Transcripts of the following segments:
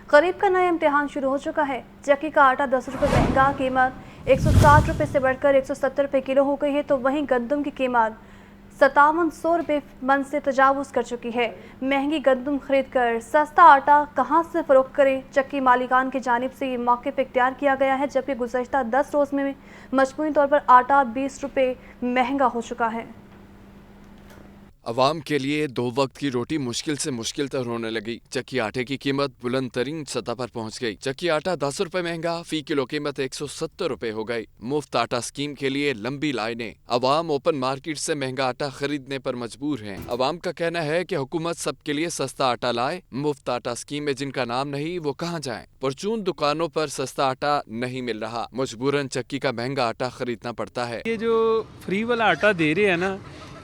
गरीब का नया इम्तिहान शुरू हो चुका है। चक्की का आटा 10 रुपये महंगा, कीमत 160 रुपये से बढ़कर 170 रुपये किलो हो गई है। तो वहीं गंदम की कीमत 5700 रुपये मन से तजावुज़ कर चुकी है। महंगी गंदम खरीद कर सस्ता आटा कहां से फरोख्त करें? चक्की मालिकान की जानिब से ये मौके पर इख्तियार किया गया है, जबकि गुज़श्ता 10 रोज़ में मजमूई तौर पर आटा 20 रुपये महंगा हो चुका है। अवाम के लिए 2 वक्त की रोटी मुश्किल से मुश्किल तर होने लगी। चक्की आटे की कीमत बुलंद तरीन सतह पर पहुंच गई। चक्की आटा 10 रुपए महंगा, फी किलो कीमत 170 रुपए हो गई। मुफ्त आटा स्कीम के लिए लंबी लाइनें। अवाम ओपन मार्केट से महंगा आटा खरीदने पर मजबूर हैं। अवाम का कहना है कि हुकूमत सबके लिए सस्ता आटा लाए। मुफ्त आटा स्कीम में जिनका नाम नहीं वो कहाँ जाएं? परचून दुकानों पर सस्ता आटा नहीं मिल रहा, मजबूरन चक्की का महंगा आटा खरीदना पड़ता है। ये जो फ्री वाला आटा दे रहे हैं ना,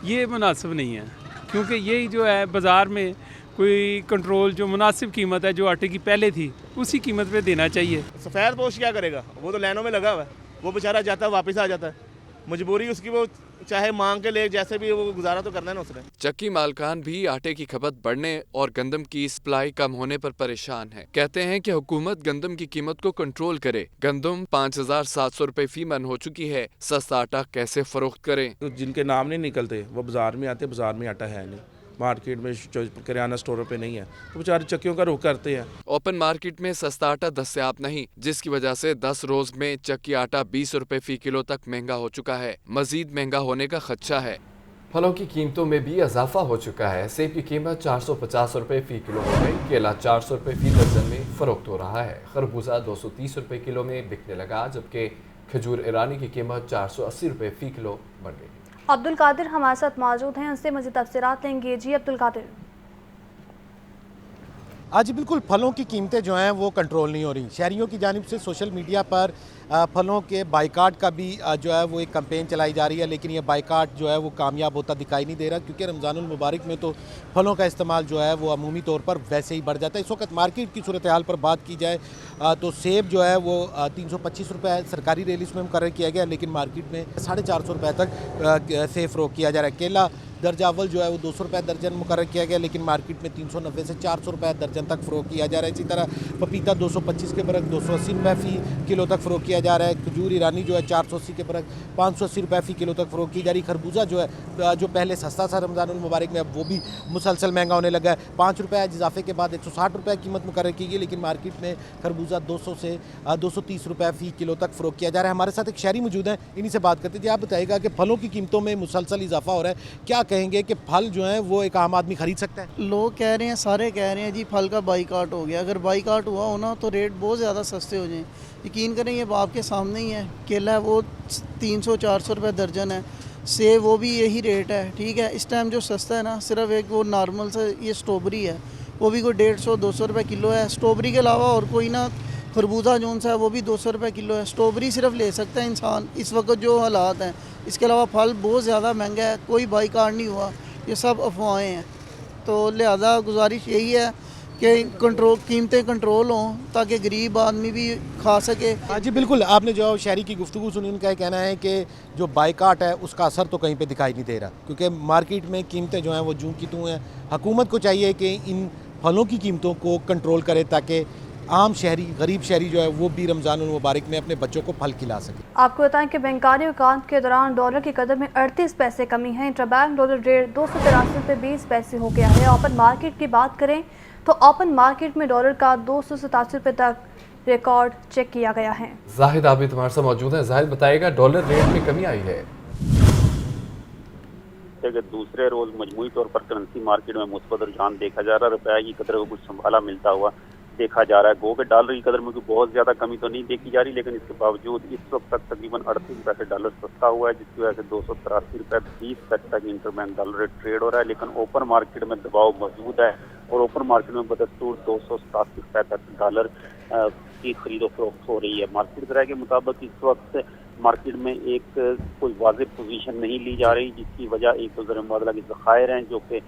ये मुनासिब नहीं है, क्योंकि यही जो है बाज़ार में कोई कंट्रोल जो मुनासिब कीमत है जो आटे की पहले थी उसी कीमत पे देना चाहिए। सफ़ेद पोश क्या करेगा, वो तो लाइनों में लगा हुआ है, वो बेचारा जाता है वापस आ जाता है। मजबूरी उसकी, वो चाहे मांग के ले, जैसे भी वो गुजारा तो करना है ना उसने। चक्की मालकान भी आटे की खपत बढ़ने और गंदम की सप्लाई कम होने पर परेशान है। कहते हैं कि हुकूमत गंदम की कीमत को कंट्रोल करे। गंदम 5700 रुपए फी मन हो चुकी है, सस्ता आटा कैसे फरोख्त करें? तो जिनके नाम नहीं निकलते वो बाज़ार में आते, बाज़ार में आटा है नहीं, मार्केट में किराना स्टोरों पे नहीं है, तो बेचारे चक्कियों का रुख करते हैं। ओपन मार्केट में सस्ता आटा दस्तयाब नहीं, जिसकी वजह से 10 रोज में चक्की आटा 20 रुपए फी किलो तक महंगा हो चुका है। मजीद महंगा होने का खदशा है। फलों की कीमतों में भी इजाफा हो चुका है। सेब की कीमत 450 रुपए फी किलो हो गई। केला 400 रुपए फी दर्जन में फरोख्त हो रहा है। खरबूजा 230 रुपए किलो में बिकने लगा, जबकि खजूर ईरानी की कीमत 480 रुपए फी किलो बन गई। अब्दुल कादिर हमारे साथ मौजूद हैं, उनसे मज़ीद तफसीरात लेंगे। जी अब्दुल कादिर। आज बिल्कुल फलों की कीमतें जो हैं वो कंट्रोल नहीं हो रही। शहरियों की जानिब से सोशल मीडिया पर फलों के बाइकाट का भी जो है वो एक कैंपेन चलाई जा रही है, लेकिन ये बाइकाट जो है वो कामयाब होता दिखाई नहीं दे रहा, क्योंकि रमज़ानुल मुबारक में तो फलों का इस्तेमाल जो है वो अमूमी तौर पर वैसे ही बढ़ जाता है। इस वक्त मार्केट की सूरत हाल पर बात की जाए तो सेब जो है वो 325 रुपये सरकारी रेलिस में मुकर्रर किया गया, लेकिन मार्केट में 450 रुपये तक सेब फ़रोख्त किया जा रहा है। केला दर्जा अव्वल जो है वो 200 रुपये दर्जन मुकर्रर किया गया, लेकिन मार्केट में 390 से 400 रुपये दर्जन तक फ़रोख्त किया जा रहा है। इसी तरह पपीता 225 के बरक 280 रुपये फ़ी किलो तक फ़रोख्त किया जा रहा है। खजूर ईरानी जो है 480 के बरक 580 रुपये फ़ी किलो तक फ़रोख्त की जा रही। खरबूजा जो है जो पहले सस्ता था रमज़ानुल मुबारक में, अब वो भी मुसलसल महंगा होने लगा है। 5 रुपये इजाफे के बाद 160 रुपये कीमत मुकर्रर की गई, लेकिन मार्केट में खरबूजा 200 से 230 रुपये फ़ी किलो तक फ़रोख्त किया जा रहा है। हमारे साथ एक शहरी मौजूद हैं, इन्हीं से बात करते थे। आप बताइएगा कि फलों की कीमतों में मुसलसल इजाफा हो रहा है, क्या कहेंगे कि फल जो है वो एक आम आदमी खरीद सकता है? लोग कह रहे हैं, सारे कह रहे हैं जी फल का बाइकाट हो गया। अगर बाइकाट हुआ हो ना तो रेट बहुत ज़्यादा सस्ते हो जाएं। यकीन करें ये आपके सामने ही है। केला है वो 300-400 रुपये दर्जन है। सेब वो भी यही रेट है, ठीक है। इस टाइम जो सस्ता है ना सिर्फ एक वो नॉर्मल से ये स्ट्रॉबेरी है, वो भी कोई 150-200 रुपये किलो है। स्ट्रॉबेरी के अलावा और कोई ना, खरबूजा जोन सा है वो भी 200 रुपये किलो है। स्ट्रॉबेरी सिर्फ ले सकता है इंसान इस वक्त जो हालात हैं। इसके अलावा फल बहुत ज़्यादा महंगा है, कोई बाइकाट नहीं हुआ, ये सब अफवाहें हैं। तो लिहाजा गुजारिश यही है कि कीमतें कंट्रोल हों ताकि गरीब आदमी भी खा सके। हाँ जी बिल्कुल, आपने जो शहरी की गुफ्तगू सुनी, उनका कहना है कि जो बाइकाट है उसका असर तो कहीं पे दिखाई नहीं दे रहा, क्योंकि मार्केट में कीमतें जो हैं वो जूं की तूं हैं। हुकूमत को चाहिए कि इन फलों की कीमतों को कंट्रोल करे ताकि आम शहरी, गरीब शहरी जो है वो भी रमज़ानुल मुबारक में अपने बच्चों को फल खिला सके। आपको बताएं कि बैंकानी अकाउंट के दौरान डॉलर की कदर में 38 पैसे कमी है। इंटरबैंक डॉलर रेट 283 रुपये 20 पैसे हो गया है। ओपन मार्केट की बात करें तो ओपन मार्केट में डॉलर का 287 रुपये तक रिकॉर्ड चेक किया गया है। जाहिद आप भी तुम्हारे साथ मौजूद हैं। जाहिद बताएगा डॉलर रेट में कमी आई है? दूसरे रोज मजमूई तौर पर करेंसी मार्केट में मुस्बत रुझान देखा जा रहा है। रुपये की कदर को कुछ संभाला मिलता हुआ देखा जा रहा है। गो के डॉलर की कदर में कोई बहुत ज्यादा कमी तो नहीं देखी जा रही, लेकिन इसके बावजूद इस वक्त तक तकरीबन 38 पैसे डॉलर सस्ता हुआ है, जिसकी वजह से 283 रुपये 20 पैसे तक इंटरबैंक डॉलर रेट ट्रेड हो रहा है। लेकिन ओपन मार्केट में दबाव मौजूद है और ओपन मार्केट में बदस्तूर 287 रुपये तक डॉलर की खरीदो फरोख्त हो रही है। मार्केट ज़राए के मुताबिक इस वक्त मार्केट में एक कोई वाज़ेह पोजीशन नहीं ली जा रही, जिसकी वजह एक तो ज़र मुबादला के ज़खायर हैं जो कि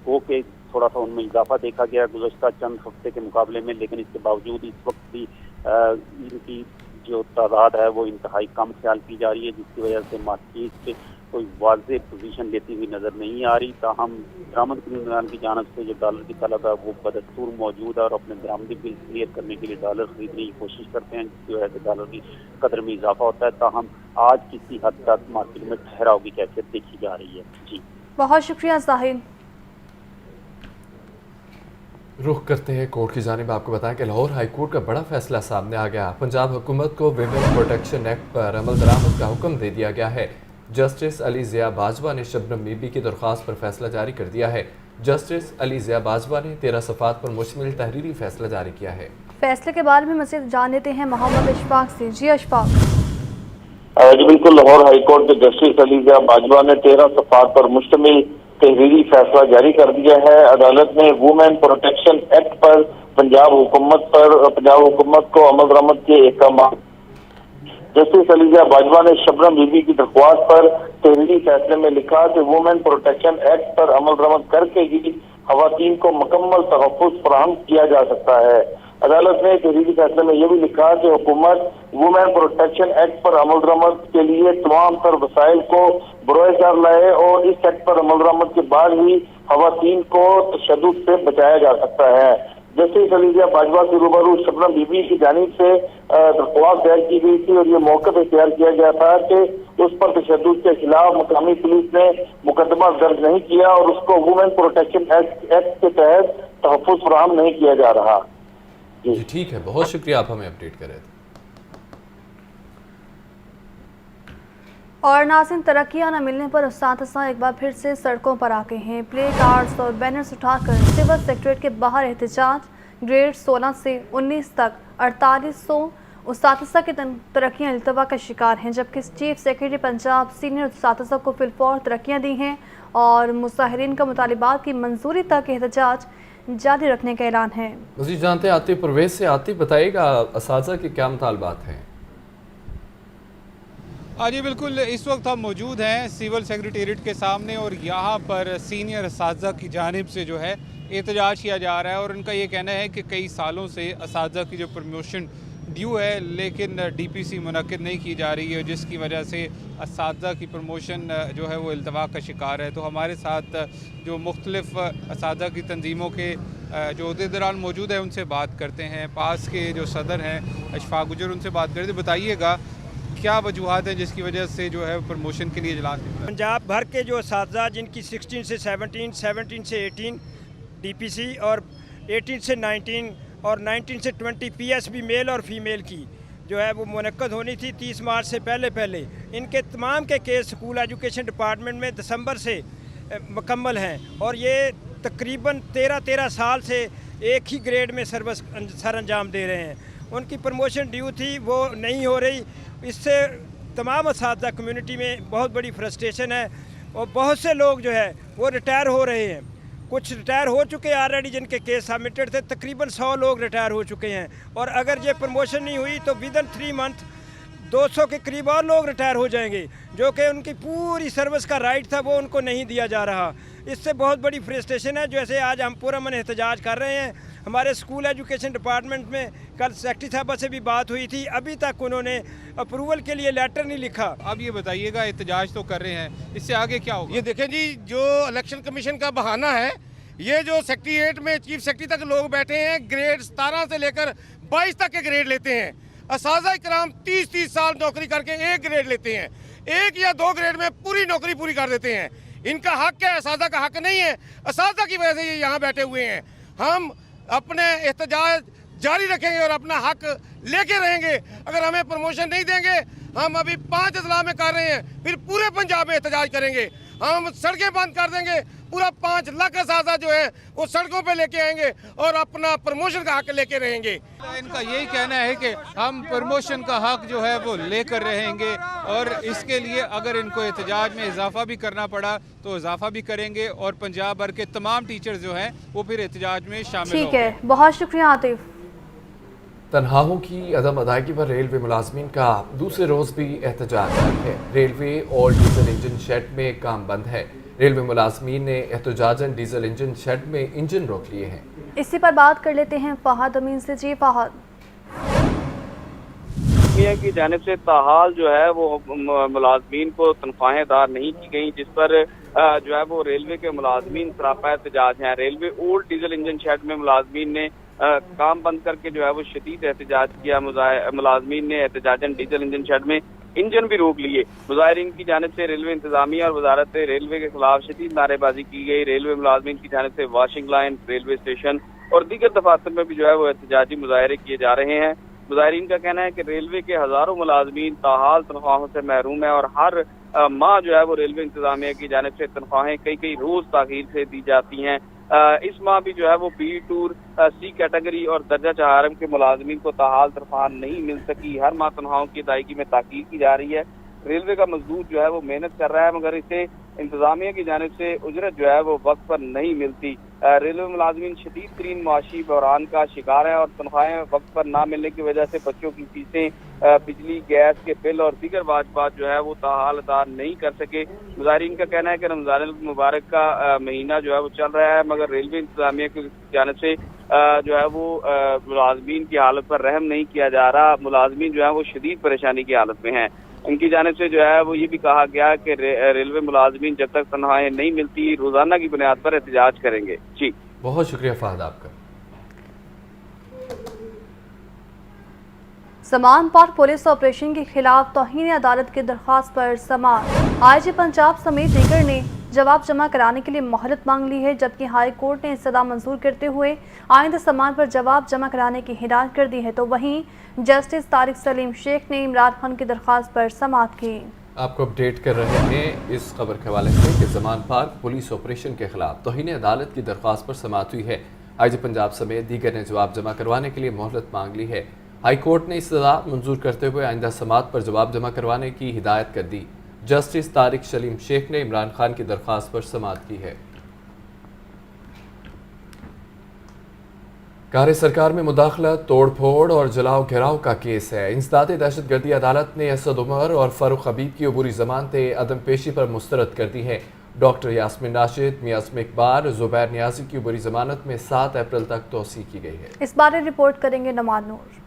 हो के थोड़ा सा उनमें इजाफा देखा गया गुज़श्ता चंद हफ्ते के मुकाबले में, लेकिन इसके बावजूद इस वक्त भी इनकी जो तादाद है वो इंतहाई कम ख्याल की जा रही है, जिसकी वजह से मार्केट कोई वाज़ेह पोजीशन लेती हुई नज़र नहीं आ रही। ताहम दरामद करने की जानिब से जो डॉलर की तलब है वो बदस्तूर मौजूद है और अपने दरामदी बिल क्लियर करने के लिए डॉलर खरीदने की कोशिश करते हैं, जिसकी वजह से डॉलर की कदर में इजाफा होता है। ताहम आज किसी हद तक मार्केट में ठहराव की कैफियत देखी जा रही है। जी बहुत शुक्रिया जाहिद। रुख करते हैं कोर्ट की जानिब। आपको बताएं कि लाहौर हाई कोर्ट का बड़ा फैसला सामने आ गया। पंजाब हुकूमत को विमेन प्रोटेक्शन एक्ट पर अमल दरामद का हुक्म दे दिया गया है। जस्टिस अली ज़िया बाजवा ने शबनम बीबी की दरख्वास्त पर फैसला जारी कर दिया है। जस्टिस अली ज़िया बाजवा ने 13 सफ़ात पर मुश्तमिल तहरीरी फैसला जारी किया है। फैसले के बारे में मज़ीद जान लेते हैं मोहम्मद अशफाक से। जी अशफाक। जी बिल्कुल, लाहौर हाई कोर्ट के जस्टिस अली ज़िया बाजवा ने 13 सफ़ात पर मुश्तमिल तहरीरी फैसला जारी कर दिया है। अदालत ने वुमेन प्रोटेक्शन एक्ट पर पंजाब हुकूमत को अमल दरामद के अहकाम। जस्टिस अली ज़िया बाजवा ने शबनम बीबी की दरख्वास्त पर तहरीरी फैसले में लिखा कि वुमेन प्रोटेक्शन एक्ट पर अमल दरामद करके ही खवातीन को मुकम्मल तहफ़्फ़ुज़ फराहम किया जा सकता है। अदालत ने तहरीरी फैसले में यह भी लिखा कि हुकूमत वुमेन प्रोटेक्शन एक्ट पर अमल दरामद के लिए तमाम तर वसाइल को बरोएकार लाए और इस एक्ट पर अमल दरामद के बाद ही खवातीन को तशद्दुद से बचाया जा सकता है। जस्टिस अली ज़िया बाजवा के रूबरू शबनम बीबी की जानिब से दरख्वास्त दायर की गई थी और ये मौक़िफ़ इख्तियार किया गया था कि उस पर तशद्दुद के खिलाफ मुकामी पुलिस ने मुकदमा दर्ज नहीं किया और उसको वुमेन प्रोटेक्शन एक्ट के तहत तहफ़्फ़ुज़ फराहम नहीं किया जा रहा। जी ठीक है, बहुत शुक्रिया, आप हमें अपडेट करें। और नाज़रीन, तरक्कियां न मिलने पर उस्ताद एक बार फिर से सड़कों पर आ गए हैं। प्ले कार्ड्स और बैनर्स उठाकर सिविल सेक्रेटरीट के बाहर एहतजाज। ग्रेड 16 से 19 तक 4800 उस्ताद की तरक्कियां इल्तवा का शिकार हैं, जबकि चीफ सेक्रेटरी पंजाब सीनियर उस्ताद को फिलफौर तरक्कियां दी हैं और मुसाहिरीन का मुतालिबात की मंजूरी तक एहतजाज जारी रखने का ऐलान है। मज़ीद जानते हैं आतिफ परवेज से। आतिफ, बताइएगा असातिज़ा के क्या मुतालबात हैं? हाँ जी बिल्कुल, इस वक्त हम मौजूद हैं सिविल सेक्रेटेरिएट के सामने और यहाँ पर सीनियर असातिज़ा की जानिब से जो है एहतजाज किया जा रहा है और उनका ये कहना है कि कई सालों से असातिज़ा की जो प्रमोशन ड्यू है लेकिन डीपीसी मुनक्किद नहीं की जा रही है, जिसकी वजह से असातिज़ा की प्रमोशन जो है वो इल्तवा का शिकार है। तो हमारे साथ जो मुख्तलिफ असातिज़ा की तंजीमों के जो अहदेदारान मौजूद है उनसे बात करते हैं। पास के जो सदर हैं अशफाक गुजर, उनसे बात करते। बताइएगा क्या वजूहात हैं जिसकी वजह से जो है प्रमोशन के लिए इजलास? पंजाब भर के जो असातिज़ा जिनकी 16 से 17, 17 से 18 डीपीसी और 18 से 19 और 19 से 20 पीएसबी मेल और फीमेल की जो है वो मुनक्कद होनी थी 30 मार्च से पहले। इनके तमाम के केस स्कूल एजुकेशन डिपार्टमेंट में दिसंबर से मुकम्मल हैं और ये तकरीबन 13 साल से एक ही ग्रेड में सर्विस सर अंजाम दे रहे हैं। उनकी प्रमोशन ड्यू थी, वो नहीं हो रही। इससे तमाम असातिज़ा कम्युनिटी में बहुत बड़ी फ्रस्ट्रेशन है और बहुत से लोग जो है वो रिटायर हो रहे हैं। कुछ रिटायर हो चुके हैं ऑलरेडी, जिनके केस सबमिटेड थे। तकरीबन 100 लोग रिटायर हो चुके हैं और अगर ये प्रमोशन नहीं हुई तो विदिन 3 मंथ 200 के करीब और लोग रिटायर हो जाएंगे, जो कि उनकी पूरी सर्विस का राइट था वो उनको नहीं दिया जा रहा। इससे बहुत बड़ी फ्रस्ट्रेशन है। जैसे आज हम पुरअमन एहतजाज कर रहे हैं, हमारे स्कूल एजुकेशन डिपार्टमेंट में कल सेक्रेटरी साहबा से भी बात हुई थी, अभी तक उन्होंने अप्रूवल के लिए लेटर नहीं लिखा। अब ये बताइएगा, एहतजाज तो कर रहे हैं, इससे आगे क्या होगा? ये देखें जी, जो इलेक्शन कमीशन का बहाना है, ये जो सेक्रेटरीट में चीफ सेक्रेटरी तक लोग बैठे हैं, ग्रेड 17 से लेकर 22 तक के ग्रेड लेते हैं। असातिज़ा इकराम 30 साल नौकरी करके एक ग्रेड लेते हैं, 1 या 2 ग्रेड में पूरी नौकरी पूरी कर देते हैं। इनका हक है, असातिज़ा का हक नहीं है। असातिज़ा की वजह से ये यहाँ बैठे हुए हैं। हम अपने एहतजाज जारी रखेंगे और अपना हक लेके रहेंगे। अगर हमें प्रमोशन नहीं देंगे, हम अभी 5 अजला में कर रहे हैं, फिर पूरे पंजाब में एहतजाज करेंगे। हम सड़कें बंद कर देंगे, पूरा 5 लाख असातिज़ा जो है वो सड़कों पे लेके आएंगे और अपना प्रमोशन का हक लेके रहेंगे। इनका यही कहना है कि हम प्रमोशन का हक जो है वो लेकर रहेंगे और इसके लिए अगर इनको एहतजाज में इजाफा भी करना पड़ा तो इजाफा भी करेंगे और पंजाब भर के तमाम टीचर्स जो हैं वो फिर एहतजाज में शामिल होंगे। ठीक है, बहुत शुक्रिया आतिफ। तनख्वाहों की अदम अदायगी पर रेलवे मुलाजमीन का दूसरे रोज़ भी एहतजाज जारी है। रेलवे और डीजल इंजन शेड में काम बंद है। रेलवे मुलाजमीन ने एहतजाजन डीजल इंजन शेड में इंजन रोक लिए हैं। इसी पर बात कर लेते हैं फहद अमीन से। जी फहद। इंतजामिया की जानिब से ताहाल जो है वो मुलाजमीन को तनख्वाहें अदा नहीं की गई, जिस पर जो है वो रेलवे के मुलाजमीन सरापा एहतजाज हैं। Railway old diesel engine shed में मुलाजमीन ने काम बंद करके जो है वो शदीद एहतजाज किया। मुलाजमीन ने एहतजाजन डीजल इंजन शेड में इंजन भी रोक लिए। मुजाहिरीन की जानिब से रेलवे इंतजामिया और वजारत रेलवे के खिलाफ शदीद नारेबाजी की गई। रेलवे मुलाजमीन की जानिब से वॉशिंग लाइन, रेलवे स्टेशन और दीगर दफातर में भी जो है वो एहतजाजी मुजाहरे किए जा रहे हैं। मुजाहिरीन का कहना है कि रेलवे के हजारों मुलाजमीन ताहाल तनख्वाहों से महरूम है और हर माह जो है वो रेलवे इंतजामिया की जानिब से तनख्वाहें कई रोज ताखीर से दी जाती हैं। इस माह भी जो है वो बी टूर, सी कैटेगरी और दर्जा चहारम के मुलाजमीन को ताहाल तनख्वाह नहीं मिल सकी। हर माह तनख्वाहों की अदायगी में ताकीद की जा रही है। रेलवे का मजदूर जो है वो मेहनत कर रहा है, मगर इसे इंतजामिया की जानिब से उजरत जो है वो वक्त पर नहीं मिलती। रेलवे मुलाजमीन शदीद तरीन मुआशी बहरान का शिकार है और तनख्वाहें वक्त पर ना मिलने की वजह से बच्चों की फीसें, बिजली, गैस के बिल और दीगर वाजबात जो है वो ताहाल अदा नहीं कर सके। मुजाहिरीन का कहना है कि रमजान मुबारक का महीना जो है वो चल रहा है, मगर रेलवे इंतजामिया की जानिब से जो है वो मुलाजमीन की हालत पर रहम नहीं किया जा रहा। मुलाजमीन जो है वो शदीद परेशानी की हालत में हैं। उनकी जानिब से जो है वो ये भी कहा गया कि रेलवे मुलाजमीन जब तक तनख्वाहें नहीं मिलती रोजाना की बुनियाद पर एहतजाज करेंगे। जी, बहुत शुक्रिया फहद आपका। समान पार्क पुलिस ऑपरेशन के खिलाफ तौहीन अदालत की दरख्वास्त पर समाअत। आईजी पंजाब समेत दीगर ने जवाब जमा कराने के लिए मोहलत मांग ली है, जबकि हाई कोर्ट ने इस्तदा मंजूर करते हुए आइंदा समान पर जवाब जमा कराने की हिदायत कर दी है। तो वहीं जस्टिस तारिक सलीम शेख ने इमरान खान की दरख्वास्त पर समाअत की। आपको अपडेट कर रहे हैं इस खबर के हवाले से कि समान पार्क पुलिस ऑपरेशन के खिलाफ तौहीन अदालत की दरख्वास्त पर समाअत हुई है। आईजी पंजाब समेत दीगर ने जवाब जमा करवाने के लिए मोहलत मांग ली है। हाई कोर्ट ने इस्तदा मंजूर करते हुए आइंदा समाअत पर जवाब जमा करवाने की हिदायत कर दी। जस्टिस तारिक सलीम शेख ने इमरान खान की दरख्वास्त पर समाअत की है। कार्य सरकार में मुदाखलत, तोड़ फोड़ और जलाओ घेराव का केस है। इंसदाद दहशतगर्दी अदालत ने असद उमर और फारूक हबीब की अबूरी जमानतें अदम पेशी पर मुस्तरद कर दी हैं। डॉक्टर यास्मीन राशिद, मियां आज़म इकबाल, जुबैर नियाजी की अबूरी जमानत में 7 अप्रैल तक तौसीह की गई है। इस बारे रिपोर्ट करेंगे नमाज नूर।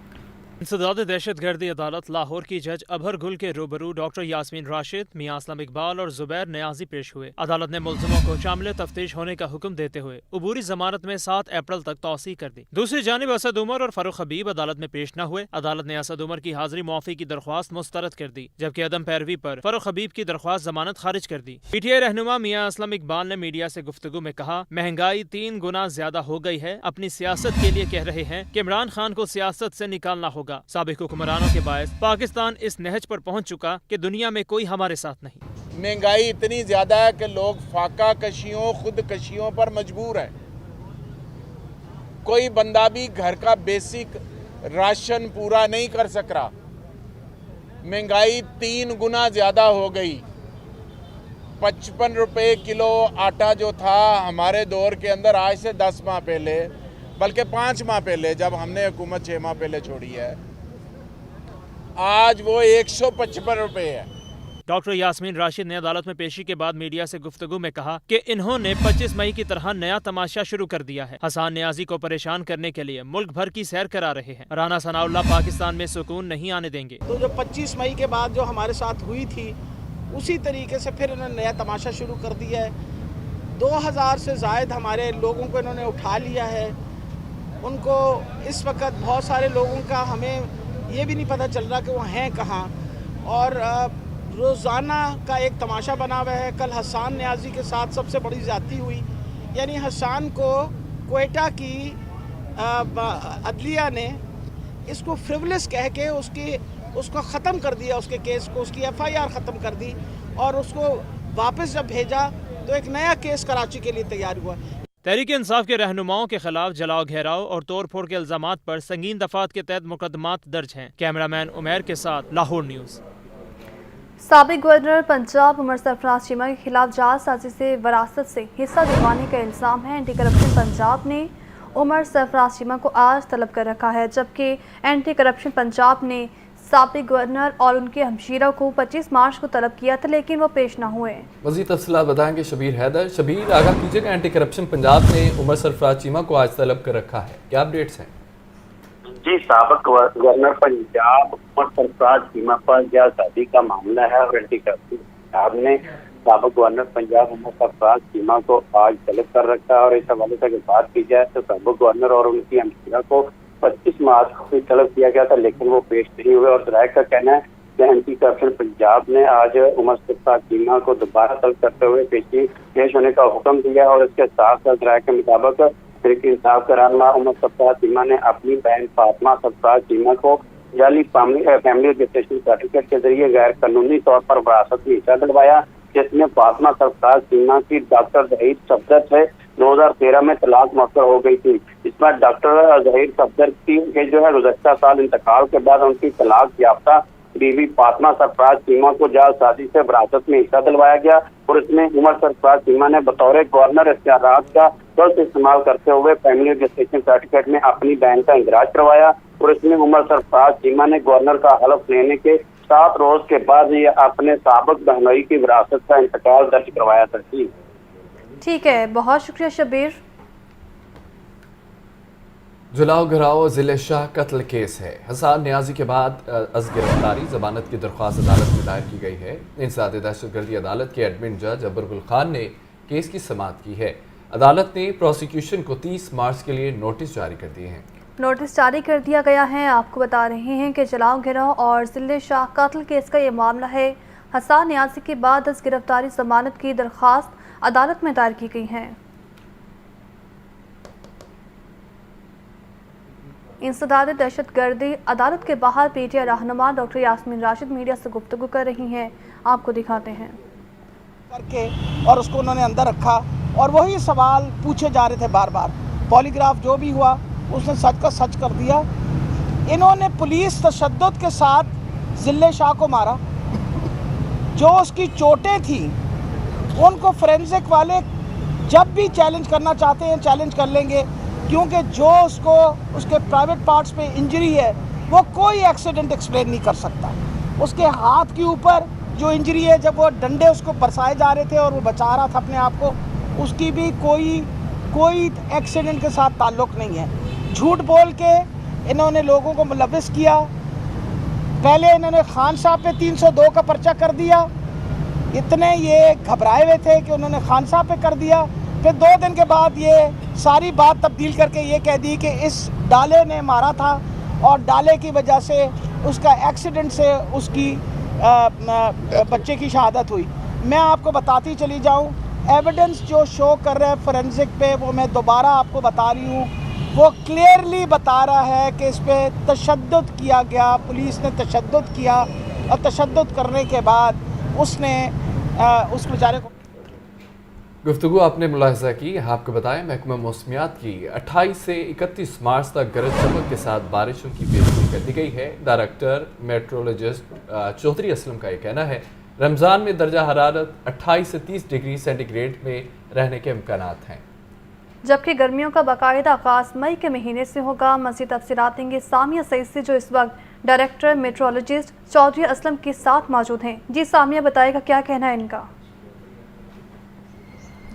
इंसदाद दहशतगर्दी अदालत लाहौर की जज अभर गुल के रूबरू डॉक्टर यास्मीन राशिद, मियां आज़म इकबाल और जुबैर नियाजी पेश हुए। अदालत ने मुल्ज़िमों को शामिल तफ्तीश होने का हुक्म देते हुए अबूरी जमानत में 7 अप्रैल तक तौसीह कर दी। दूसरी जानिब असद उमर और फारूक हबीब अदालत में पेश न हुए। अदालत ने असद उमर की हाजिरी मुआफ़ी की दरख्वास्त मुस्तरद कर दी, जबकि अदम पैरवी पर फारूक हबीब की दरख्वास्त जमानत खारिज कर दी। PTI रहनुमा मियां आज़म इकबाल ने मीडिया से गुफ्तगू में कहा, महंगाई 3 गुना ज्यादा हो गई है। अपनी सियासत के लिए कह रहे हैं कि इमरान खान को सियासत से निकालना होगा। साबिक हुक्मरानों के बायस पाकिस्तान इस नहज पर पहुंच चुका कि दुनिया में कोई हमारे साथ नहीं। महंगाई इतनी ज्यादा है कि लोग फाका कशियों, खुद कशियों पर मजबूर है। कोई बंदा भी घर का बेसिक राशन पूरा नहीं कर सक रहा। महंगाई 3 गुना ज्यादा हो गई। 55 रुपए किलो आटा जो था हमारे दौर के अंदर, आज से 10 माह पहले, बल्कि 5 माह पहले जब हमने हुकूमत 6 माह पहले छोड़ी है, आज वो 155 रुपए है। डॉक्टर यास्मीन राशिद ने अदालत में पेशी के बाद मीडिया से गुफ्तगू में कहा कि इन्होंने 25 मई की तरह नया तमाशा शुरू कर दिया है। हसन नियाजी को परेशान करने के लिए मुल्क भर की सैर करा रहे हैं। राना सनाउल्लाह पाकिस्तान में सुकून नहीं आने देंगे। तो जो 25 मई के बाद जो हमारे साथ हुई थी, उसी तरीके से फिर इन्होंने नया तमाशा शुरू कर दिया है। 2000 से ज़ायद हमारे लोगों को इन्होंने उठा लिया है। उनको इस वक्त बहुत सारे लोगों का हमें ये भी नहीं पता चल रहा कि वो हैं कहाँ, और रोज़ाना का एक तमाशा बना हुआ है। कल हसन नियाजी के साथ सबसे बड़ी ज़्यादती हुई, यानी हसन को क्वेटा की अदलिया ने इसको फ्रिवलेस कह के उसको ख़त्म कर दिया, उसके केस को, उसकी FIR ख़त्म कर दी, और उसको वापस जब भेजा तो एक नया केस कराची के लिए तैयार हुआ। तहरीक इंसाफ के रहनुमाओं के खिलाफ जलाओ घेराव और तोड़ फोड़ के इल्जामात पर संगीन दफात के तहत मुकदमात दर्ज हैं। कैमरामैन उमैर के साथ लाहौर न्यूज़। साबिक गवर्नर पंजाब उमर सरफराज चीमा के खिलाफ जालसाजी से वरासत से हिस्सा दिलवाने का इल्ज़ाम है। एंटी करप्शन पंजाब ने उमर सरफराज चीमा को आज तलब कर रखा है, जबकि एंटी करप्शन पंजाब ने साबिक गवर्नर और उनके हमशीरा को 25 मार्च को तलब किया था, लेकिन वो पेश न हुए। मज़ीद तफसीलात बताएंगे शबीर हैदर। शबीर, आगाह कीजिएगा, एंटी करप्शन पंजाब ने उमर सरफराज चीमा को आज तलब कर रखा है, क्या अपडेट्स हैं? जी, साबिक गवर्नर पंजाब उमर सरफराज चीमा पर जालसाजी का मामला है और एंटी करप्शन पंजाब ने साबिक गवर्नर पंजाब उमर सरफराज चीमा को आज तलब कर रखा है। और इस हवाले से अगर बात की जाए तो साबिक गवर्नर और उनकी हमशेरा को 25 मार्च को भी तलब किया गया था, लेकिन वो पेश नहीं हुए। और जराये का कहना है कि एंटी करप्शन पंजाब ने आज उमर सरफराज चीमा को दोबारा तलब करते हुए पेश होने का हुक्म दिया। और इसके साथ साथ जराये के मुताबिक तहरीक इंसाफ के रहनुमा उमर सरफराज चीमा ने अपनी बहन फातिमा सरफराज चीमा को जाली फैमिली रजिस्ट्रेशन सर्टिफिकेट के जरिए गैर कानूनी तौर पर विरासत में हिस्सा दिलवाया, जिसमें फातिमा सरफराज चीमा की डॉक्टर जहीर सफदर से 2013 में तलाक मौसर हो गई थी। इस पर डॉक्टर जहीर सफदर की जो है गुज़श्ता साल इंतकाल के बाद उनकी तलाक याफ्ता बीवी फातिमा सरफराज चीमा को जालसाजी से विरासत में हिस्सा दिलवाया गया। और इसमें उमर सरफराज चीमा ने बतौर गवर्नर इख्तियारात का गलत इस्तेमाल करते हुए फैमिली रजिस्ट्रेशन सर्टिफिकेट में अपनी बहन का इंदराज करवाया। और इसमें उमर सरफराज चीमा ने गवर्नर का हलफ लेने के 7 रोज के बाद ये अपने साबिक बहनोई की विरासत का इंतकाल दर्ज करवाया था। ठीक है, बहुत शुक्रिया शबीर। जुलाव घराव जिले शाह कत्ल केस है। हसन न्याजी के बाद अज गिरफ्तारी जमानत की दरख्वास्त अदालत में दायर की गई है। इंसदाद दहशतगर्दी अदालत के एडमिन जज अबुल खान ने केस की समाअत की है। अदालत ने प्रोसिक्यूशन को 30 मार्च के लिए नोटिस जारी कर दिए हैं। नोटिस जारी कर दिया गया है। आपको बता रहे हैं कि जलाव गिराव और जिले शाह कत्ल केस का ये मामला है। हसन न्याजी के बाद अज गिरफ्तारी जमानत की दरख्वास्त अदालत में दायर की गई है। इंसदाद दहशतगर्दी अदालत के बाहर पीटीआई रहनुमा डॉक्टर यास्मीन राशिद मीडिया से गुफ्तगू कर रही हैं। आपको दिखाते हैं। करके और उसको उन्होंने अंदर रखा और वही सवाल पूछे जा रहे थे बार बार। पॉलीग्राफ जो भी हुआ उसने सच का सच कर दिया। इन्होंने पुलिस तशद्दुद के साथ जिले शाह को मारा। जो उसकी चोटें थी उनको फोरेंसिक वाले जब भी चैलेंज करना चाहते हैं चैलेंज कर लेंगे, क्योंकि जो उसको उसके प्राइवेट पार्ट्स पे इंजरी है वो कोई एक्सीडेंट एक्सप्लेन नहीं कर सकता। उसके हाथ के ऊपर जो इंजरी है, जब वो डंडे उसको बरसाए जा रहे थे और वो बचा रहा था अपने आप को, उसकी भी कोई एक्सीडेंट के साथ ताल्लुक़ नहीं है। झूठ बोल के इन्होंने लोगों को मुलविस किया। पहले इन्होंने खान साहब पे 302 का पर्चा कर दिया। इतने ये घबराए हुए थे कि उन्होंने खान साहब पे कर दिया। फिर 2 दिन के बाद ये सारी बात तब्दील करके ये कह दी कि इस डाले ने मारा था और डाले की वजह से उसका एक्सीडेंट से उसकी बच्चे की शहादत हुई। मैं आपको बताती चली जाऊं, एविडेंस जो शो कर रहा है फोरेंसिक पे, वो मैं दोबारा आपको बता रही हूँ, वो क्लियरली बता रहा है कि इस पे तशद्दुद किया गया। पुलिस ने तशद्दुद किया और तशद्दुद करने के बाद उसने उस बेचारे को गुफ्तगू आपने मुलाहिजा की। आपको बताएं महकमा मौसमियात की 28 से 31 मार्च तक गरज चमक के साथ बारिशों की पेशगोई कर दी गई है। डायरेक्टर मेट्रोलॉजिस्ट चौधरी असलम का ये कहना है रमज़ान में दर्जा हरारत 28 से 30 डिग्री सेंटीग्रेड में रहने के इम्कानात हैं, जबकि गर्मियों का बाकायदा आगाज़ मई के महीने से होगा। मज़ीद तफसीलात देंगे सामिया सईद से, जो इस वक्त डायरेक्टर मेट्रोलॉजिस्ट चौधरी असलम के साथ मौजूद हैं। जी सामिया, बताएगा क्या कहना है इनका?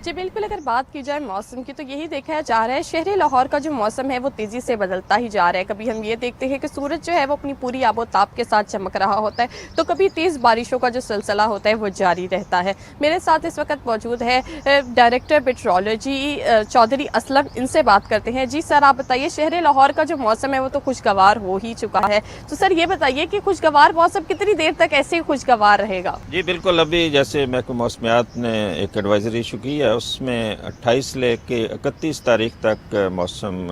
जी बिल्कुल, अगर बात की जाए मौसम की तो यही देखा जा रहा है शहर लाहौर का जो मौसम है वो तेज़ी से बदलता ही जा रहा है। कभी हम ये देखते हैं कि सूरज जो है वो अपनी पूरी आबोताब के साथ चमक रहा होता है, तो कभी तेज़ बारिशों का जो सिलसिला होता है वो जारी रहता है। मेरे साथ इस वक्त मौजूद है डायरेक्टर मेट्रोलॉजी चौधरी असलम, इनसे बात करते हैं। जी सर, आप बताइए शहर लाहौर का जो मौसम है वो तो खुशगवार हो ही चुका है, तो सर ये बताइए कि खुशगवार मौसम कितनी देर तक ऐसे ही खुशगवार रहेगा? जी बिल्कुल, अभी जैसे महकमा मौसमियात ने एक एडवाइजरी इशू की है, उसमें 28 लेके 31 तारीख तक मौसम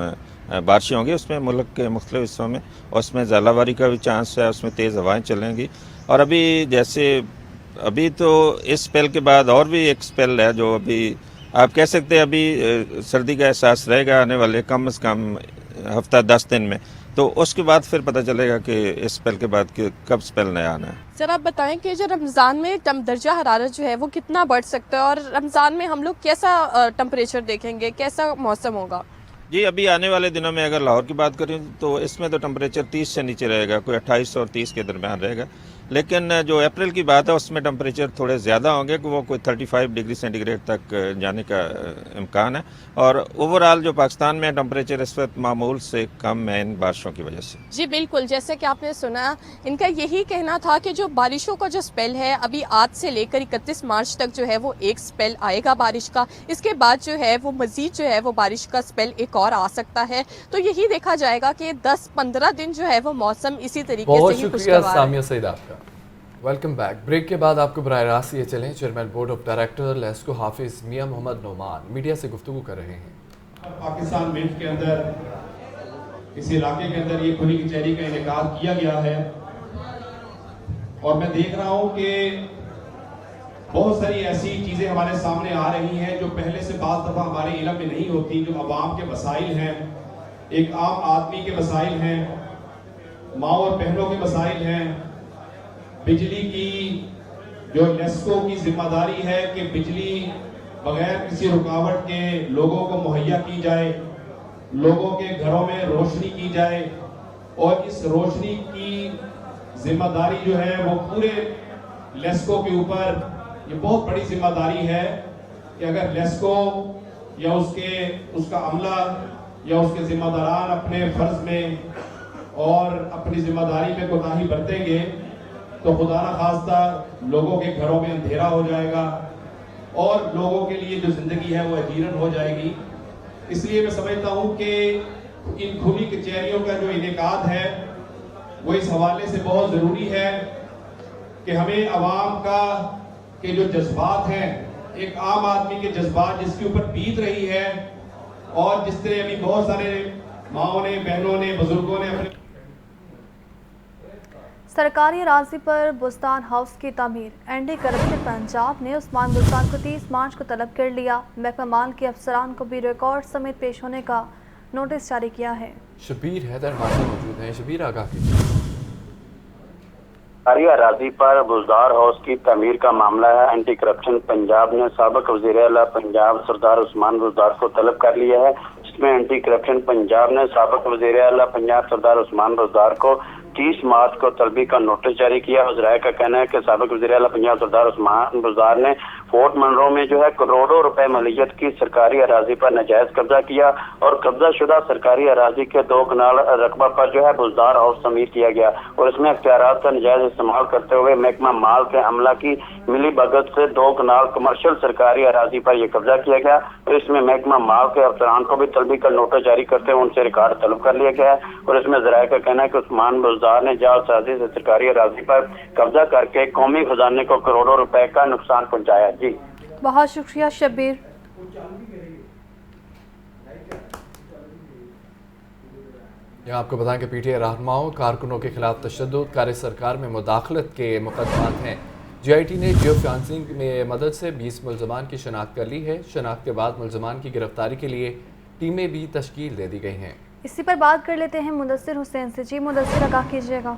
बारिशें होंगी। उसमें मुल्क के मुख्तलिफ हिस्सों में, उसमें ज़ालावारी का भी चांस है, उसमें तेज़ हवाएं चलेंगी। और अभी जैसे अभी तो इस स्पेल के बाद और भी एक स्पेल है जो अभी आप कह सकते हैं अभी सर्दी का एहसास रहेगा आने वाले कम से कम हफ्ता 10 दिन में, तो उसके बाद फिर पता चलेगा कि इस स्पेल के बाद कब स्पेल नया आना है। सर आप बताएं कि जो रमज़ान में दर्जा हरारत जो है वो कितना बढ़ सकता है और रमज़ान में हम लोग कैसा टेम्परेचर देखेंगे, कैसा मौसम होगा? जी अभी आने वाले दिनों में अगर लाहौर की बात करें तो इसमें तो टेम्परेचर 30 से नीचे रहेगा, कोई 28 और 30 के दरमियान रहेगा। लेकिन जो अप्रैल की बात है उसमें टेम्परेचर थोड़े ज़्यादा होंगे कि वो कोई 35 डिग्री सेंटीग्रेड तक जाने का इम्कान है। और ओवरऑल जो पाकिस्तान में टेम्परेचर इस वक्त मामूल से कम है इन बारिशों की वजह से। जी बिल्कुल, जैसे कि आपने सुना, इनका यही कहना था कि जो बारिशों का जो स्पेल है अभी आज से लेकर 31 मार्च तक जो है वो एक स्पेल आएगा बारिश का, इसके बाद जो है वो मजीद जो है वो बारिश का स्पेल एक और आ सकता है। तो यही देखा जाएगा कि 10-15 दिन जो है वो मौसम इसी तरीके से ही शुक्रिया सामिया सईद आपका। Welcome back. ब्रेक के बाद आपको बराह रास्त ये चलें, chairman board of director LESCO Hafiz Mian Mohammad Noman media से गुफ्तगू कर रहे हैं। पाकिस्तान मिंट के अंदर इस इलाके के अंदर ये खुली कचहरी का इनेकाद किया गया है और मैं देख रहा हूँ कि बहुत सारी ऐसी चीज़ें हमारे सामने आ रही हैं जो पहले से बाज़ दफ़ा हमारे इल्म में नहीं होती, जो अवाम के मसाइल हैं, एक आम आदमी के मसाइल हैं, माँ और बहनों के मसाइल हैं। बिजली की जो लेस्को की जिम्मेदारी है कि बिजली बगैर किसी रुकावट के लोगों को मुहैया की जाए, लोगों के घरों में रोशनी की जाए और इस रोशनी की जिम्मेदारी जो है वो पूरे लेस्को के ऊपर, ये बहुत बड़ी जिम्मेदारी है कि अगर लेस्को या उसका अमला या उसके जिम्मेदारान अपने फर्ज में और अपनी जिम्मेदारी में कोताही बरतेंगे तो खुदा न खास्ता लोगों के घरों में अंधेरा हो जाएगा और लोगों के लिए जो जिंदगी है वो अजीरन हो जाएगी। इसलिए मैं समझता हूँ कि इन खुली कचहरियों का जो इनेकाद है वो इस हवाले से बहुत ज़रूरी है कि हमें आवाम का के जो जज्बात हैं, एक आम आदमी के जज्बात जिसके ऊपर बीत रही है और जिस तरह अभी बहुत सारे माओं ने, बहनों ने, बुजुर्गों ने अपने सरकारी अराजी पर बुस्तान हाउस की तामीर, एंटी करप्शन पंजाब ने उस्मान बुस्तान को 30 मार्च को तलब कर लिया। महकमा माल के अफसरान को भी रिकॉर्ड समेत पेश होने का नोटिस जारी किया है। शबीर हैदर हमारे साथ मौजूद हैं। शबीर आगाह कीजिए। सरकारी अराजी पर बुज़दार हाउस की तमीर का मामला है। एंटी करप्शन पंजाब ने साबिक वज़ीर आला पंजाब सरदार उस्मान बुज़दार को तलब कर लिया है। इसमें एंटी करप्शन पंजाब ने साबिक वज़ीर आला पंजाब सरदार उस्मान बुज़दार को 30 मार्च को तलबी का नोटिस जारी किया। वज़राए का कहना है कि साबिक वज़ीर आला पंजाब सरदार उस्मान बुज़दार ने फोर्ट मनरो में जो है करोड़ों रुपए मलियत की सरकारी अराजी पर नाजायज कब्जा किया और कब्जा शुदा सरकारी अराजी के 2 कनाल रकबा पर जो है बुज़दार हाउस तमीर किया गया और इसमें अख्तियारात का नाजायज इस्तेमाल करते हुए महकमा माल के अमला की मिली भगत से 2 कनाल कमर्शियल सरकारी अराजी पर यह कब्जा किया गया और इसमें महकमा माल के अफसरान को भी तलबी का नोटिस जारी करते हुए उनसे रिकॉर्ड तलब कर लिया गया है और इसमें ज़राए का कहना है कि उस्मान बुज़दार ने जालसाजी से सरकारी अराजी पर कब्जा करके कौमी खजाने को करोड़ों रुपए का नुकसान पहुंचाया। जी बहुत शुक्रिया शबीर। यहाँ आपको बताएं कि पीटीआई रहनुमाओं कारकुनों के खिलाफ तशद्दुद कार्य सरकार में मुदाखलत के मुकदमात हैं। जीआईटी ने जियो फैंसिंग में मदद से 20 मुलजमान की शनाख्त कर ली है। शनाख्त के बाद मुलजमान की गिरफ्तारी के लिए टीमें भी तश्कील दे दी गई हैं। इसी पर बात कर लेते हैं मुदस्सिर हुसैन से। जी मुदस्सिर, आगाह कीजिएगा।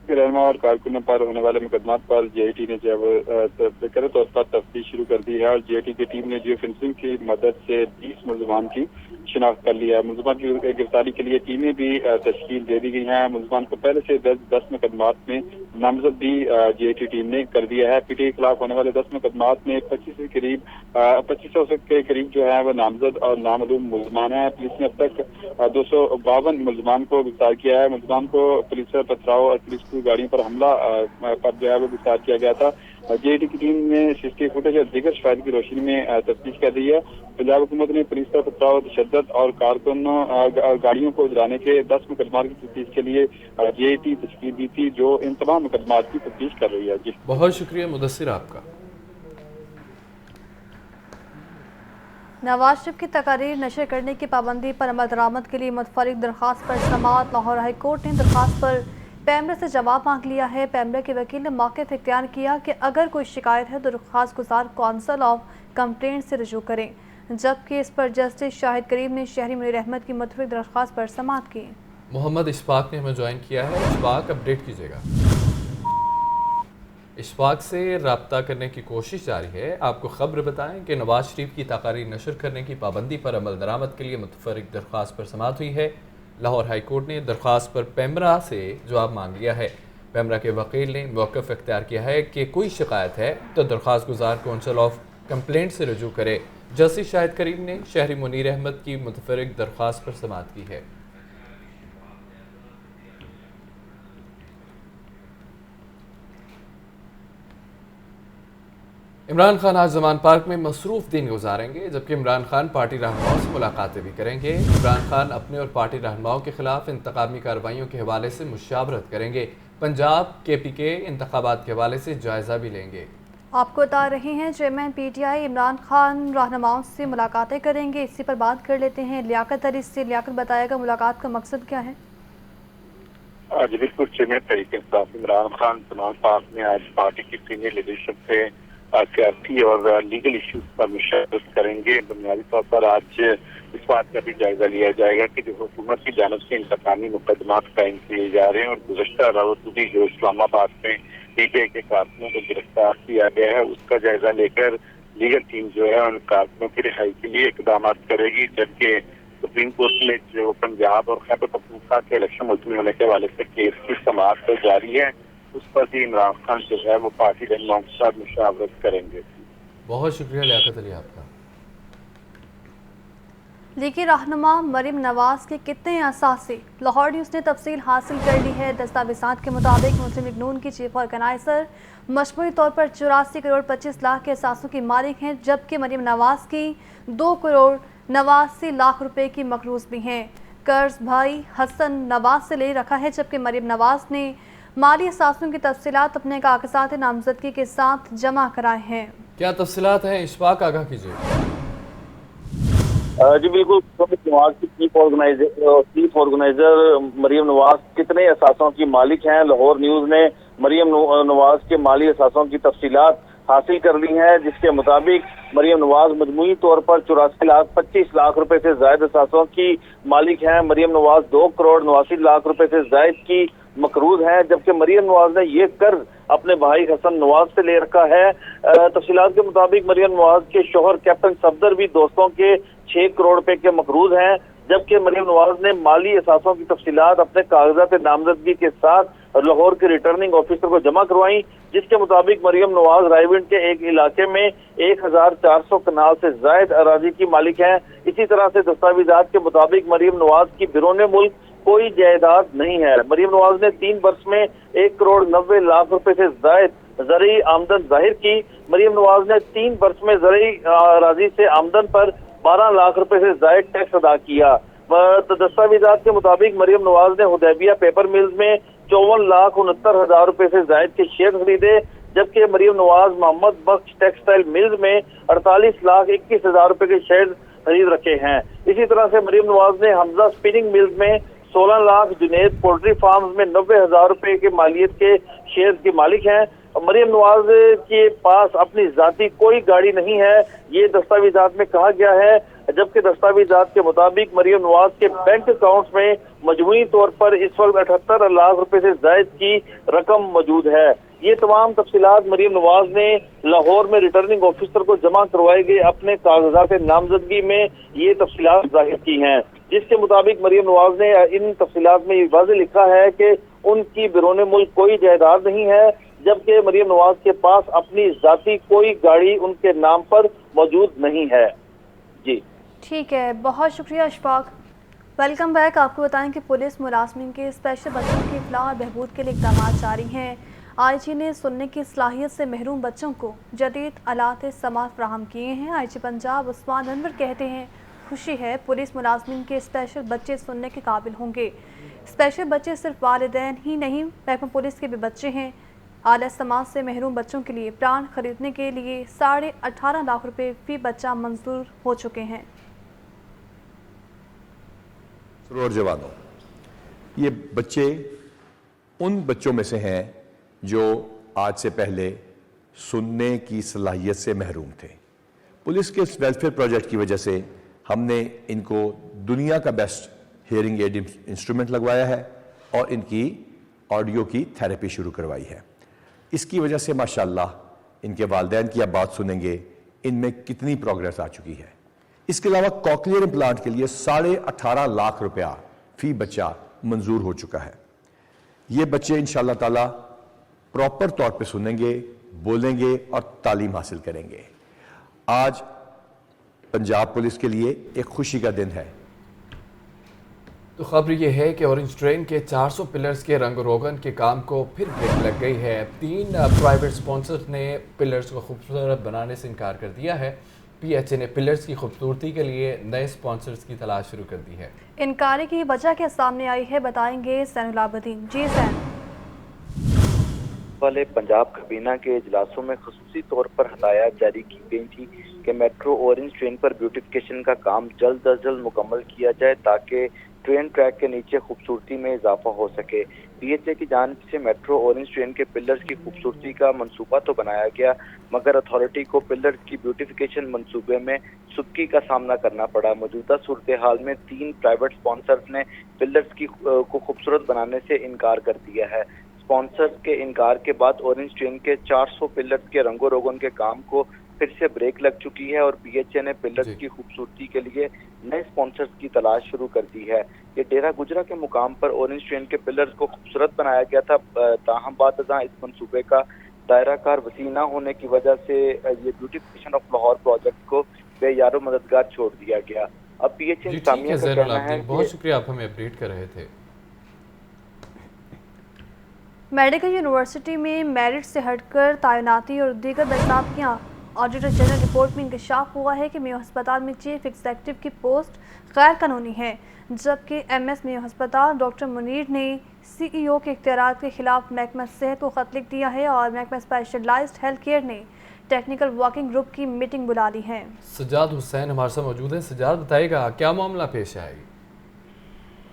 रहनुमा और कारकुनों पर होने वाले मुकदमात पर जीआईटी ने जो बेहतर तौर पर तफ्तीश शुरू कर दी है और जीआईटी की टीम ने जियो फेंसिंग की मदद से 20 मुलजमान की शिनाख्त कर लिया है। मुलजमान की गिरफ्तारी के लिए टीमें भी तश्कील दे दी गई हैं। मुलजमान को पहले से 10 मुकदमात में नामजद भी जीआईटी टीम ने कर दिया है। पीटीआई के खिलाफ होने वाले 10 मुकदमात में 2500 के करीब जो है वह नामजद और नामालूम मुलजमान है। पुलिस ने अब तक 252 मुलजमान को गिरफ्तार किया है। मुलजमान को पुलिस पर पथराव और पुलिस की गाड़ियों पर हमला पर जो है वो गिरफ्तार किया गया था। जीआईटी की टीम ने सीसीटीवी फुटेज और दीगर शवाहिद की रोशनी में तफ्तीश कर दी है। पंजाब हुकूमत ने पुलिस पर पथराव, तशद्दुद और कारकुनों गाड़ियों को जलाने के 10 मुकदमात की तफ्तीश के लिए जीआईटी तश्कील दी थी, जो इन तमाम मुकदमात की तफ्तीश कर रही है। जी बहुत शुक्रिया मुदस्सिर आपका। नवाज शरीफ की तकारीर नशर करने की पाबंदी पर अमल दरामद के लिए मुतफरिक दरख्वास्त पर समाअत। लाहौर हाई कोर्ट ने दरख्वास्त पर पैमरा से जवाब मांग लिया है। पैमरा के वकील ने मौके पर इख्तियार किया कि अगर कोई शिकायत है तो दरख्वास्त गुजार कौंसल ऑफ कंप्लेंट से रजू करें, जबकि इस पर जस्टिस शाहिद करीम ने शहरी मुनीर अहमद की मुतफरिक दरख्वास्त पर समाअत की। मोहम्मद इशफाक ने हमें ज्वाइन किया है। इशफाक, अपडेट कीजिएगा। इशफाक से रब्ता करने की कोशिश जारी है। आपको खबर बताएं कि नवाज शरीफ की तकारीर नशर करने की पाबंदी पर अमल दरामद के लिए मुतफरिक दरख्वास्त पर समाअत हुई है। लाहौर हाई कोर्ट ने दरख्वास्त पर पेमरा से जवाब मांग लिया है। पेमरा के वकील ने मौक़िफ़ इख्तियार किया है कि कोई शिकायत है तो दरख्वास्त गुजार काउंसिल ऑफ कंप्लेंट से रजू करे। जस्टिस शाहिद करीम ने शहरी मुनीर अहमद की मुतफर्रिक दरख्वास्त पर समाअत की है। इमरान खान आज जमान पार्क में मसरूफ़ दिन गुजारेंगे, जबकि इमरान खान पार्टी रहनुमाओं से मुलाकातें भी करेंगे। इमरान खान अपने और पार्टी रहनुमाओं के खिलाफ इंतकामी कार्रवाइयों के हवाले से मुशावरत करेंगे। पंजाब KPK इंतखाबात के हवाले से जायज़ा भी लेंगे। आपको बता रहे हैं चेयरमैन PTI इमरान खान रहनुमाओं से मुलाकातें करेंगे। इसी पर बात कर लेते हैं लियाकत अली से। लियाकत, बताएगा मुलाकात का मकसद क्या है? जी बिल्कुल, चेयरमैन तहरीक इंसाफ इमरान खान जमान पार्क में आज पार्टी की सीनियर लीडरशिप से सियासी और लीगल इश्यूज पर मुशावरत करेंगे। बुनियादी तौर पर आज इस बात का भी जायजा लिया जाएगा कि जो हुकूमत की जानिब से इंतकामी मुकदमात कायम किए जा रहे हैं और गुज़श्ता रावतुद्दी जो इस्लामाबाद में PTI के कारकुनों को गिरफ्तार किया गया है, उसका जायजा लेकर लीगल टीम जो है उन कारकुनों की रिहाई के लिए इकदाम करेगी। जबकि सुप्रीम कोर्ट में जो पंजाब और खैबर पख्तूनख्वा के इलेक्शन मुलतवी होने के हवाले से केस की समाअत जारी है, उस पर भी इमरान खान जो है वो पार्टी रहनुमाओं के साथ मुशावरत करेंगे। बहुत शुक्रिया लियाकत अली आपका। लीगी रहनुमा मरीम नवाज के कितने असासे? लाहौर न्यूज़ ने तफसील हासिल कर ली है। दस्तावेज़ात के मुताबिक मुस्लिम लीग नून की चीफ ऑर्गेनाइजर मजमूई तौर पर 84 करोड़ 25 लाख के असासों की मालिक हैं, जबकि मरीम नवाज की 2 करोड़ 89 लाख रुपए की मकरूज भी हैं। कर्ज भाई हसन नवाज से ले रखा है, जबकि मरीम नवाज ने माली असासों की तफसीलात अपने कागजात नामजदगी के साथ जमा कराए हैं। क्या तफसीलात हैं, इशफाक आगाह कीजिए। जी बिल्कुल, नवाज की चीफ ऑर्गेनाइजर मरीम नवाज कितने असासों की मालिक हैं? लाहौर न्यूज़ ने मरीम नवाज के माली असासों की तफसीलात हासिल कर ली हैं, जिसके मुताबिक मरीम नवाज मजमूई तौर पर 84 लाख 25 लाख रुपए से जायद असासों की मालिक हैं। मरीम नवाज 2 करोड़ 89 लाख रुपए से जायद की मकरूज है, जबकि मरीम नवाज ने ये कर्ज अपने भाई हसन नवाज से ले रखा है। तफसीलात के मुताबिक मरीम नवाज के शोहर कैप्टन सफदर भी दोस्तों के 6 करोड़ रुपए के मकरूज हैं, जबकि मरीम नवाज ने माली असासों की तफसीलात अपने कागजात नामजदगी के साथ लाहौर के रिटर्निंग ऑफिसर को जमा करवाई, जिसके मुताबिक मरीम नवाज रायविंड के एक इलाके में 1400 कनाल से जायद अराजी की मालिक है। इसी तरह से दस्तावेजात के मुताबिक मरीम नवाज की बिरोने मुल्क कोई जायदाद नहीं है। मरीम नवाज ने 3 वर्ष में 1 करोड़ 90 लाख रुपए से जायद ज़रूरी आमदन जाहिर की। मरीम नवाज ने 3 वर्ष में ज़रूरी अराजी से आमदन पर 12 लाख रुपए से जायद टैक्स अदा किया। दस्तावेजात के मुताबिक मरीम नवाज ने हुदैबिया पेपर मिल्स में 54,69,000 रुपए से जायद के शेयर खरीदे, जबकि मरीम नवाज मोहम्मद बख्श टेक्सटाइल मिल्स में 48,21,000 रुपए के शेयर खरीद रखे हैं। इसी तरह से मरीम नवाज ने हमजा स्पिनिंग मिल्स में 16 लाख, जुनेद पोल्ट्री फार्म्स में 90,000 रुपए के मालियत के शेयर की मालिक हैं। मरीम नवाज के पास अपनी जाती कोई गाड़ी नहीं है, ये दस्तावेजात में कहा गया है, जबकि दस्तावेजात के मुताबिक मरीम नवाज के बैंक अकाउंट्स में मजमूई तौर पर इस वक्त 78 लाख रुपए से जायद की रकम मौजूद है। ये तमाम तफसीलात मरीम नवाज ने लाहौर में रिटर्निंग ऑफिसर को जमा करवाए गए अपने कागजात नामजदगी में ये तफसीलात जाहिर की हैं, जिसके मुताबिक मरीम नवाज ने इन तफसीलात में वाज़ेह लिखा है कि उनकी बिरोने मुल्क कोई जायदाद नहीं है, जबकि मरीम नवाज के पास अपनी जाती कोई गाड़ी उनके नाम पर मौजूद नहीं है। जी ठीक है, बहुत शुक्रिया अशफाक। Welcome back. आपको बताएं कि पुलिस मुलाजमीन के स्पेशल बच्चों की इस्लाह और बहबूद के लिए इक़दाम जारी हैं। IG ने सुनने की सलाहियत से महरूम बच्चों को जदीद आलात समात फराहम किए हैं। IG पंजाब उस्मान अनवर कहते हैं, खुशी है पुलिस मुलाजमीन के स्पेशल बच्चे सुनने के काबिल होंगे। स्पेशल बच्चे सिर्फ वालिदैन ही नहीं, महकमा पुलिस के भी बच्चे हैं। आला समाज से महरूम बच्चों के लिए प्लान खरीदने के लिए 18.5 लाख रुपए फी बच्चा मंजूर हो चुके हैं। और जवानों, ये बच्चे उन बच्चों में से हैं जो आज से पहले सुनने की सलाहियत से महरूम थे। पुलिस के इस वेलफेयर प्रोजेक्ट की वजह से हमने इनको दुनिया का बेस्ट हियरिंग एड इंस्ट्रूमेंट लगवाया है और इनकी ऑडियो की थेरेपी शुरू करवाई है। इसकी वजह से माशाल्लाह इनके वालिदैन की आप बात सुनेंगे, इनमें कितनी प्रोग्रेस आ चुकी है। इसके अलावा कॉकलियर इम्प्लांट के लिए 18.5 लाख रुपया फ़ी बच्चा मंजूर हो चुका है। ये बच्चे इंशाअल्लाह ताला प्रॉपर तौर पे सुनेंगे, बोलेंगे और तालीम हासिल करेंगे। आज पंजाब पुलिस के लिए एक खुशी का दिन है। तो खबर यह है कि ऑरेंज ट्रेन के 400 पिलर्स के रंग रोगन के काम को फिर ब्रेक लग गई है। 3 प्राइवेट स्पॉन्सर्स ने पिलर्स को खूबसूरत बनाने से इनकार कर दिया है। PHA ने पिलर्स की खूबसूरती के लिए नए स्पॉन्सर्स की तलाश शुरू कर दी है। इनकार की वजह क्या सामने आई है, बताएंगे सैनुल आबदीन। जी सैन। वाले पंजाब काबीना के इजलासों में खुसूसी तौर पर हदायत जारी की गई थी कि मेट्रो ऑरेंज ट्रेन पर ब्यूटिफिकेशन का काम जल्द अज जल्द मुकम्मल किया जाए ताकि ट्रेन ट्रैक के नीचे खूबसूरती में इजाफा हो सके। PHA की जानिब से मेट्रो ऑरेंज ट्रेन के पिलर्स की खूबसूरती का मंसूबा तो बनाया गया, मगर अथॉरिटी को पिलर्स की ब्यूटिफिकेशन मंसूबे में सुबकी का सामना करना पड़ा। मौजूदा सूरत हाल में 3 प्राइवेट स्पॉन्सर्स ने पिलर्स को खूबसूरत बनाने से इनकार कर दिया है। स्पॉन्सर्स के इनकार के बाद ऑरेंज ट्रेन के 400 पिलर्स के रंगो रोगन के काम को फिर से ब्रेक लग चुकी है और PHA ने पिलर्स की खूबसूरती के लिए नए स्पॉन्सर्स की तलाश शुरू कर दी है। ये डेरा गुजरा के मुकाम पर ऑरेंज ट्रेन के पिलर्स को खूबसूरत बनाया गया था, ताहम बादअज़ां इस मंसूबे का दायरा कार वसी न होने की वजह से ये ब्यूटिफिकेशन ऑफ लाहौर प्रोजेक्ट को बेयारो मददगार छोड़ दिया गया। अब PHA इंतजामिया का कहना है। बहुत शुक्रिया, आप हमें अपडेट कर रहे थे। मेडिकल यूनिवर्सिटी में मेरिट से हटकर तैनाती और दीगर बेसाबकियाँ। ऑडिटर जनरल रिपोर्ट में इंकशाफ हुआ है कि मेयो अस्पताल में चीफ एग्जीक्यूटिव की पोस्ट गैर कानूनी है, जबकि MS मेयो अस्पताल डॉक्टर मुनीर ने CEO के इख्तियारात के खिलाफ महकमा सेहत को खत लिख दिया है और महकमा स्पेशलाइज्ड हेल्थ केयर ने टेक्निकल वर्किंग ग्रुप की मीटिंग बुला ली है। सजाद हुसैन हमारे साथ मौजूद है। सजाद, बताएगा क्या मामला पेश आएगी?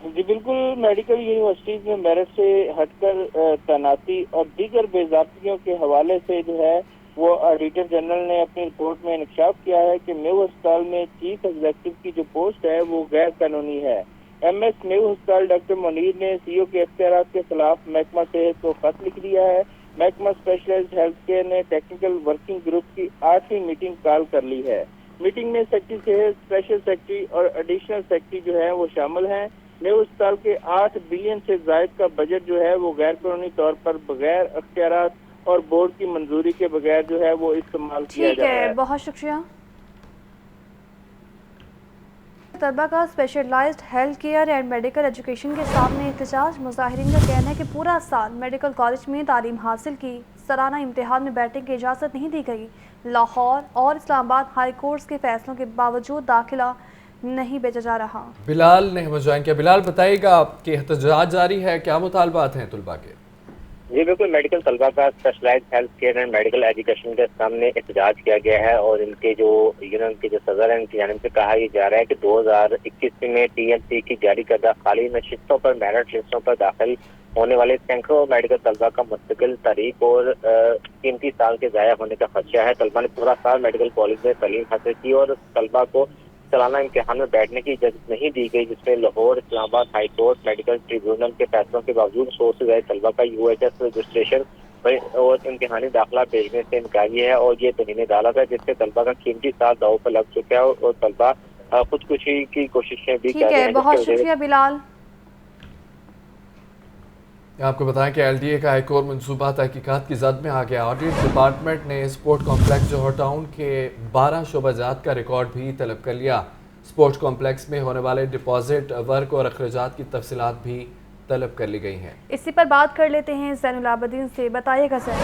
जी बिल्कुल, मेडिकल यूनिवर्सिटीज में मेरिट से हटकर तैनाती और दीगर बेज़ाब्तियों के हवाले से जो है वो ऑडिटर जनरल ने अपनी रिपोर्ट में इंकशाफ किया है कि मेयो अस्पताल में चीफ एग्जीक्यूटिव की जो पोस्ट है वो गैर कानूनी है। MS मेयो अस्पताल डॉक्टर मुनीर ने CEO के इख्तियारात के खिलाफ महकमा सेहत को खत लिख दिया है। महकमा स्पेशलाइज्ड हेल्थ केयर ने टेक्निकल वर्किंग ग्रुप की 8वीं मीटिंग कॉल कर ली है। मीटिंग में सेक्रेटरी सेहत, स्पेशल सेक्रेटरी और एडिशनल सेक्रेटरी जो है वो शामिल हैं। मेयो अस्पताल के 8 बिलियन से जायद का बजट जो है वो गैर कानूनी तौर पर बगैर इख्तियारात और बोर्ड की मंजूरी के बगैर जो है वो इस्तेमाल किया जा रहा है। बहुत शुक्रिया। तलबा का specialised health care and medical education के सामने एहतजाज। मुजाहिरीन का कहना है कि पूरा साल मेडिकल कॉलेज में तालीम हासिल की, सालाना इम्तिहान में बैठने की इजाज़त नहीं दी गई। लाहौर और इस्लामाबाद हाई कोर्ट्स के फैसलों के बावजूद दाखिला नहीं भेजा जा रहा। बिलाल ने हमें ज्वाइन किया। बिलाल, बताइएगा कि एहतजाज जारी है, क्या मुतालबात हैं तलबा के? जी बिल्कुल, मेडिकल तलबा का specialised health care and medical education के सामने एहतजाज किया गया है और इनके जो यूनियन के जो सदर हैं उनकी जानिब से कहा यह जा रहा है कि 2021 में TMC की जारी करदा खाली नशिस्तों पर मेरिट लिस्टों पर दाखिल होने वाले सैकड़ों मेडिकल तलबा का मुस्तकिल तारीख और कीमती साल के ज़ाया होने का खदशा है। तलबा ने पूरा साल मेडिकल कॉलेज में तालीम हासिल की और तलबा को सालाना इम्तिहान में बैठने की इजाजत नहीं दी गई, जिसमें Lahore Islamabad high court medical tribunal के फैसलों के बावजूद 100 से ज्यादा तलबा का UHS रजिस्ट्रेशन और इम्तिहानी दाखिला भेजने से इनकारी है और ये तहीन अदालत है, जिससे तलबा का कीमती साल दाव पर लग चुका है और तलबा खुदकुशी की कोशिशें भी कर रहे हैं। बहुत शुक्रिया बिलाल। आपको बताएं कि LDA का एक और मनसूबा तहकीकात की जद में आ गया। ऑडिट डिपार्टमेंट ने स्पोर्ट कॉम्प्लेक्स जौहर टाउन के 12 शोबाजात का रिकॉर्ड भी तलब कर लिया। स्पोर्ट्स कॉम्प्लेक्स में होने वाले डिपॉजिट, वर्क और अखराजात की तफसीलात भी तलब कर ली गई हैं। इसी पर बात कर लेते हैं सैनुल आबदीन से। बताइएगा सर।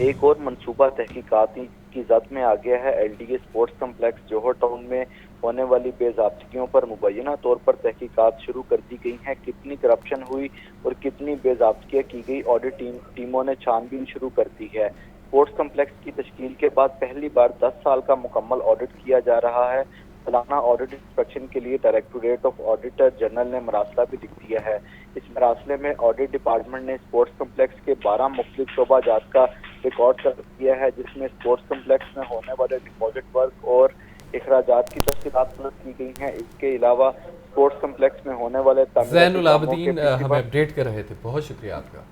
एक और मनसूबा तहकीकात की जद में आ गया है। LDA स्पोर्ट्स कॉम्प्लेक्स जौहर टाउन में होने वाली बेज़ाब्तियों पर मुबैना तौर पर तहकीकात शुरू कर दी गई हैं। कितनी करप्शन हुई और कितनी बेज़ाब्तियाँ की गई, ऑडिट टीमों ने छानबीन शुरू कर दी है। स्पोर्ट्स कॉम्प्लेक्स की तश्कील के बाद पहली बार 10 साल का मुकम्मल ऑडिट किया जा रहा है। सालाना ऑडिट इंस्पेक्शन के लिए डायरेक्टोरेट ऑफ ऑडिटर जनरल ने मरासला भी लिख दिया है। इस मरासले में ऑडिट डिपार्टमेंट ने स्पोर्ट्स कॉम्प्लेक्स के 12 मुख्तलिफ शोबाजात का रिकॉर्ड कर दिया है, जिसमें स्पोर्ट्स कॉम्प्लेक्स में होने वाले डिपॉजिट वर्क और अखराजात की तफसीलात तलब की गई हैं। इसके अलावा स्पोर्ट्स कॉम्प्लेक्स में होने वाले ज़ैनुल आबदीन हमें अपडेट कर रहे थे, बहुत शुक्रिया आपका।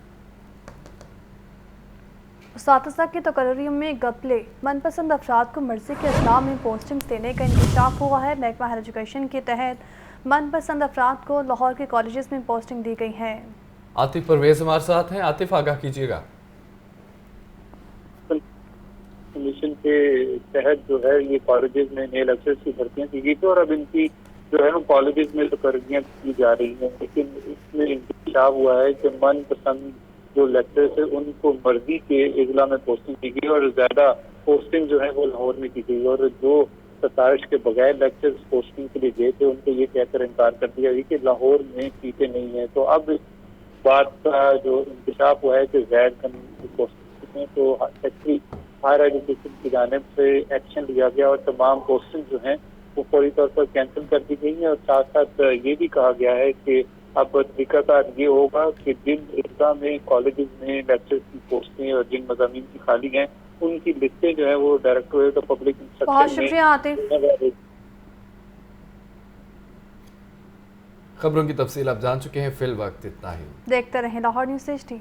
उस्ताद के तकर्रियों में गपले, मनपसंद अफराद को मर्जी के इस्लाम में पोस्टिंग देने का इंकशाफ हुआ है। महकमा हायर एजुकेशन के तहत मनपसंद अफराद को लाहौर के कॉलेजेस में पोस्टिंग दी गई है। आतिफ परवेज हमारे साथ हैं। आतिफ, आगाह कीजिएगा। मिशन के तहत जो है ये कॉलेजेस में नए लेक्चर्स की भर्तियां की गई थी और अब इनकी जो है वो कॉलेजेस में तकरीबियां की जा रही हैं, लेकिन इसमें इंकशाफ हुआ है कि मनपसंद जो लेक्चर्स है उनको मर्जी के अजला में पोस्टिंग की गई और ज्यादा पोस्टिंग जो है वो लाहौर में की गई और जो सताइश के बगैर लेक्चर्स पोस्टिंग के लिए गए थे उनको ये कहकर इनकार कर दिया गया कि लाहौर में सीटें नहीं है। तो अब इस बात का जो इंकशाफ हुआ है कि गैर कानूनी पोस्टिंग में तो सेक्रेटरी हायर एजुकेशन की जानिब से एक्शन लिया गया और तमाम पोस्टिंग जो हैं वो फौरी तौर पर कैंसिल कर दी गई हैं और साथ साथ ये भी कहा गया है कि अब तरीकाकार ये होगा कि जिन इलाका में कॉलेजेस में लेक्चर्स की पोस्टें और जिन मज़ामीन की खाली हैं उनकी लिस्टें जो है वो डायरेक्टोरेट ऑफ पब्लिक बहुत शुक्रिया आतिफ। खबरों की तफसील आप जान चुके हैं, फिल वक्त इतना ही। देखते रहें लाहौर न्यूज़ 16।